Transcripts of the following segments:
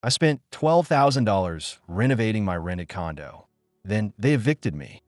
I spent $12,000 renovating my rented condo. Then they evicted me.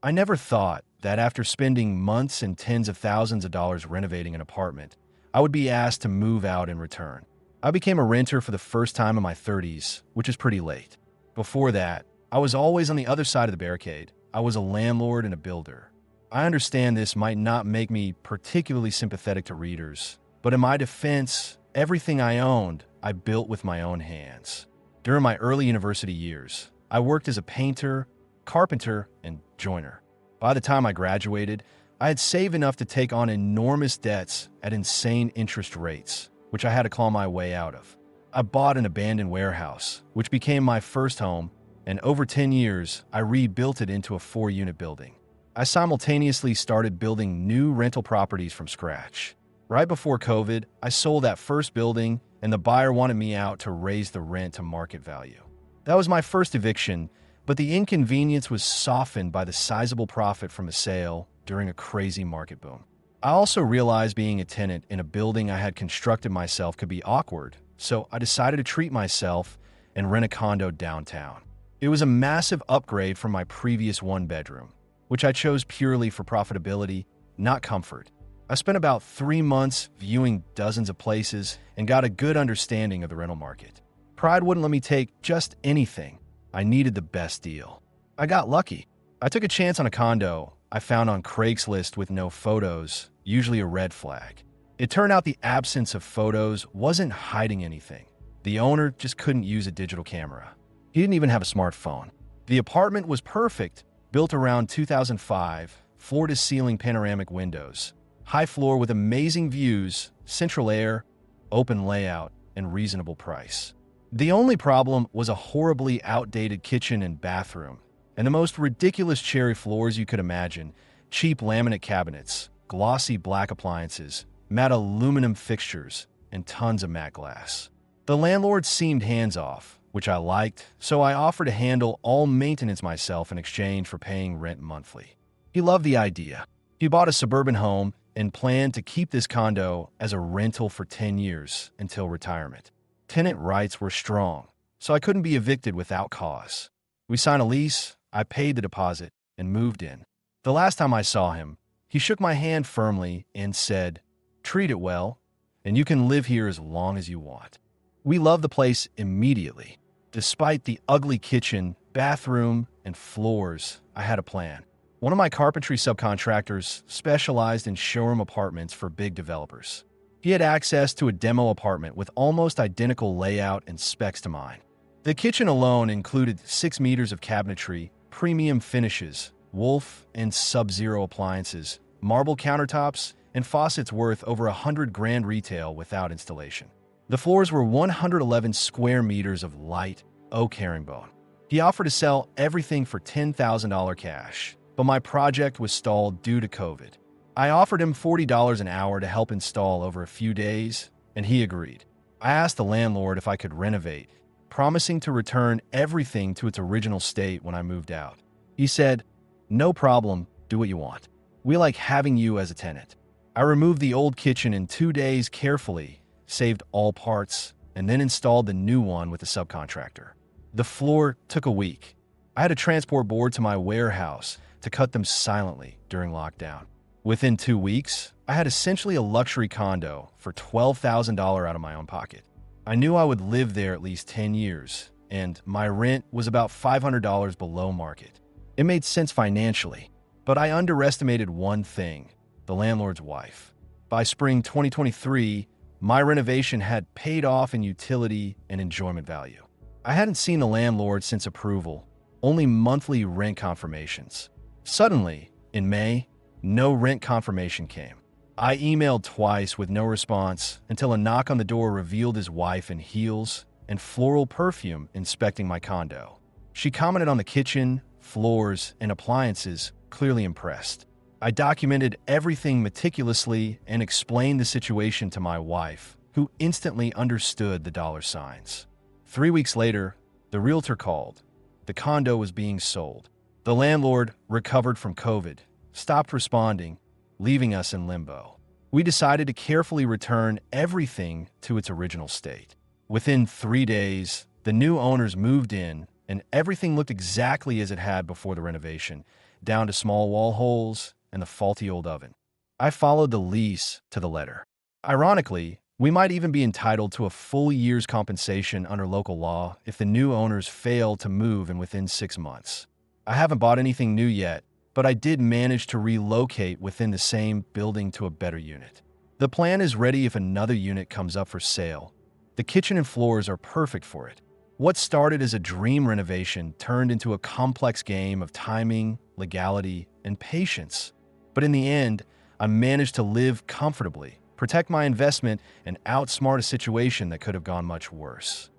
I never thought that after spending months and tens of thousands of dollars renovating an apartment, I would be asked to move out in return. I became a renter for the first time in my 30s, which is pretty late. Before that, I was always on the other side of the barricade. I was a landlord and a builder. I understand this might not make me particularly sympathetic to readers, but in my defense, everything I owned, I built with my own hands. During my early university years, I worked as a painter, carpenter, and joiner. By the time I graduated, I had saved enough to take on enormous debts at insane interest rates, which I had to claw my way out of. I bought an abandoned warehouse, which became my first home, and over 10 years, I rebuilt it into a 4-unit building. I simultaneously started building new rental properties from scratch. Right before COVID, I sold that first building, and the buyer wanted me out to raise the rent to market value. That was my first eviction, but the inconvenience was softened by the sizable profit from a sale during a crazy market boom. I also realized being a tenant in a building I had constructed myself could be awkward, so I decided to treat myself and rent a condo downtown. It was a massive upgrade from my previous one-bedroom, which I chose purely for profitability, not comfort. I spent about 3 months viewing dozens of places and got a good understanding of the rental market. Pride wouldn't let me take just anything. I needed the best deal. I got lucky. I took a chance on a condo I found on Craigslist with no photos, usually a red flag. It turned out the absence of photos wasn't hiding anything. The owner just couldn't use a digital camera. He didn't even have a smartphone. The apartment was perfect, built around 2005, floor-to-ceiling panoramic windows, high floor with amazing views, central air, open layout, and reasonable price. The only problem was a horribly outdated kitchen and bathroom, and the most ridiculous cherry floors you could imagine, cheap laminate cabinets, glossy black appliances, matte aluminum fixtures, and tons of matte glass. The landlord seemed hands-off, which I liked, so I offered to handle all maintenance myself in exchange for paying rent monthly. He loved the idea. He bought a suburban home and planned to keep this condo as a rental for 10 years until retirement. Tenant rights were strong, so I couldn't be evicted without cause. We signed a lease, I paid the deposit, and moved in. The last time I saw him, he shook my hand firmly and said, "Treat it well, and you can live here as long as you want." We loved the place immediately. Despite the ugly kitchen, bathroom, and floors, I had a plan. One of my carpentry subcontractors specialized in showroom apartments for big developers. He had access to a demo apartment with almost identical layout and specs to mine. The kitchen alone included 6 meters of cabinetry, premium finishes, Wolf and Sub-Zero appliances, marble countertops, and faucets worth over $100,000 retail without installation. The floors were 111 square meters of light oak herringbone. He offered to sell everything for $10,000 cash, but my project was stalled due to COVID. I offered him $40 an hour to help install over a few days, and he agreed. I asked the landlord if I could renovate, promising to return everything to its original state when I moved out. He said, "No problem, do what you want. We like having you as a tenant." I removed the old kitchen in 2 days carefully, saved all parts, and then installed the new one with a subcontractor. The floor took a week. I had to transport board to my warehouse to cut them silently during lockdown. Within 2 weeks, I had essentially a luxury condo for $12,000 out of my own pocket. I knew I would live there at least 10 years, and my rent was about $500 below market. It made sense financially, but I underestimated one thing: the landlord's wife. By spring 2023, my renovation had paid off in utility and enjoyment value. I hadn't seen the landlord since approval, only monthly rent confirmations. Suddenly, in May, no rent confirmation came. I emailed twice with no response until a knock on the door revealed his wife in heels and floral perfume inspecting my condo. She commented on the kitchen, floors, and appliances, clearly impressed. I documented everything meticulously and explained the situation to my wife, who instantly understood the dollar signs. 3 weeks later, the realtor called. The condo was being sold. The landlord recovered from COVID, stopped responding, leaving us in limbo. We decided to carefully return everything to its original state. Within 3 days, the new owners moved in, and everything looked exactly as it had before the renovation, down to small wall holes and the faulty old oven. I followed the lease to the letter. Ironically, we might even be entitled to a full year's compensation under local law if the new owners fail to move in within 6 months. I haven't bought anything new yet, but I did manage to relocate within the same building to a better unit. The plan is ready if another unit comes up for sale. The kitchen and floors are perfect for it. What started as a dream renovation turned into a complex game of timing, legality, and patience. But in the end, I managed to live comfortably, protect my investment, and outsmart a situation that could have gone much worse.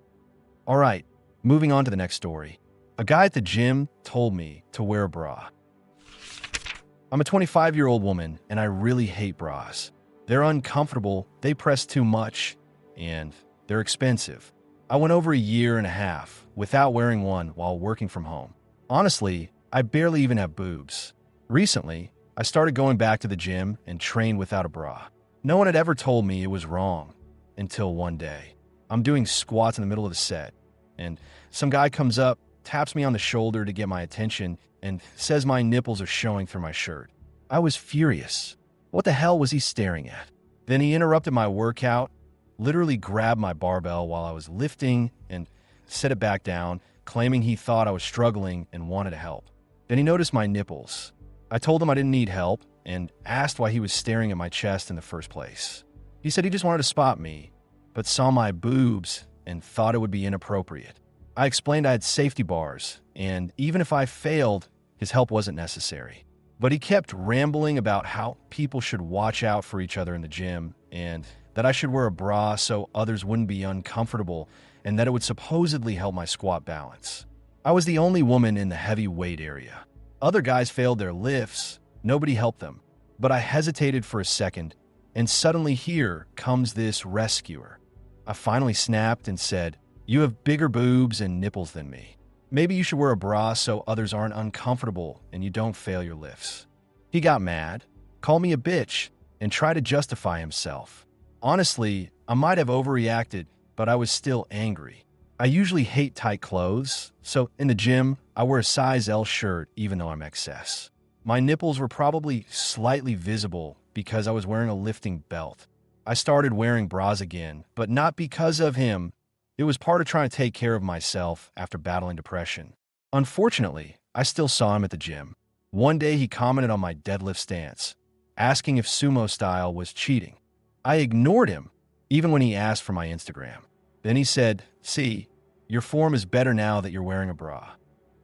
All right, moving on to the next story. A guy at the gym told me to wear a bra. I'm a 25-year-old woman, and I really hate bras. They're uncomfortable, they press too much, and they're expensive. I went over a year and a half without wearing one while working from home. Honestly, I barely even have boobs. Recently, I started going back to the gym and trained without a bra. No one had ever told me it was wrong until one day. I'm doing squats in the middle of the set, and some guy comes up, taps me on the shoulder to get my attention, and says my nipples are showing through my shirt. I was furious. What the hell was he staring at? Then he interrupted my workout, literally grabbed my barbell while I was lifting and set it back down, claiming he thought I was struggling and wanted to help. Then he noticed my nipples. I told him I didn't need help and asked why he was staring at my chest in the first place. He said he just wanted to spot me, but saw my boobs and thought it would be inappropriate. I explained I had safety bars, and even if I failed, his help wasn't necessary. But he kept rambling about how people should watch out for each other in the gym and that I should wear a bra so others wouldn't be uncomfortable and that it would supposedly help my squat balance. I was the only woman in the heavy weight area. Other guys failed their lifts. Nobody helped them. But I hesitated for a second, and suddenly here comes this rescuer. I finally snapped and said, "You have bigger boobs and nipples than me. Maybe you should wear a bra so others aren't uncomfortable and you don't fail your lifts." He got mad, called me a bitch, and tried to justify himself. Honestly, I might have overreacted, but I was still angry. I usually hate tight clothes, so in the gym, I wear a size L shirt even though I'm XS. My nipples were probably slightly visible because I was wearing a lifting belt. I started wearing bras again, but not because of him. It was part of trying to take care of myself after battling depression. Unfortunately, I still saw him at the gym. One day he commented on my deadlift stance, asking if sumo style was cheating. I ignored him, even when he asked for my Instagram. Then he said, "See, your form is better now that you're wearing a bra."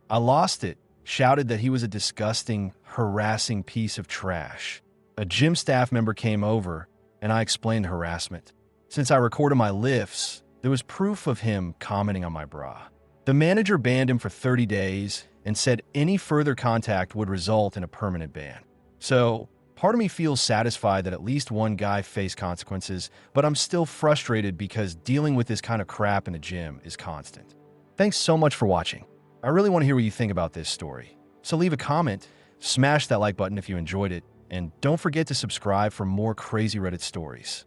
I lost it, shouted that he was a disgusting, harassing piece of trash. A gym staff member came over, and I explained the harassment. Since I recorded my lifts, there was proof of him commenting on my bra. The manager banned him for 30 days and said any further contact would result in a permanent ban. So, part of me feels satisfied that at least one guy faced consequences, but I'm still frustrated because dealing with this kind of crap in the gym is constant. Thanks so much for watching. I really want to hear what you think about this story. So leave a comment, smash that like button if you enjoyed it, and don't forget to subscribe for more crazy Reddit stories.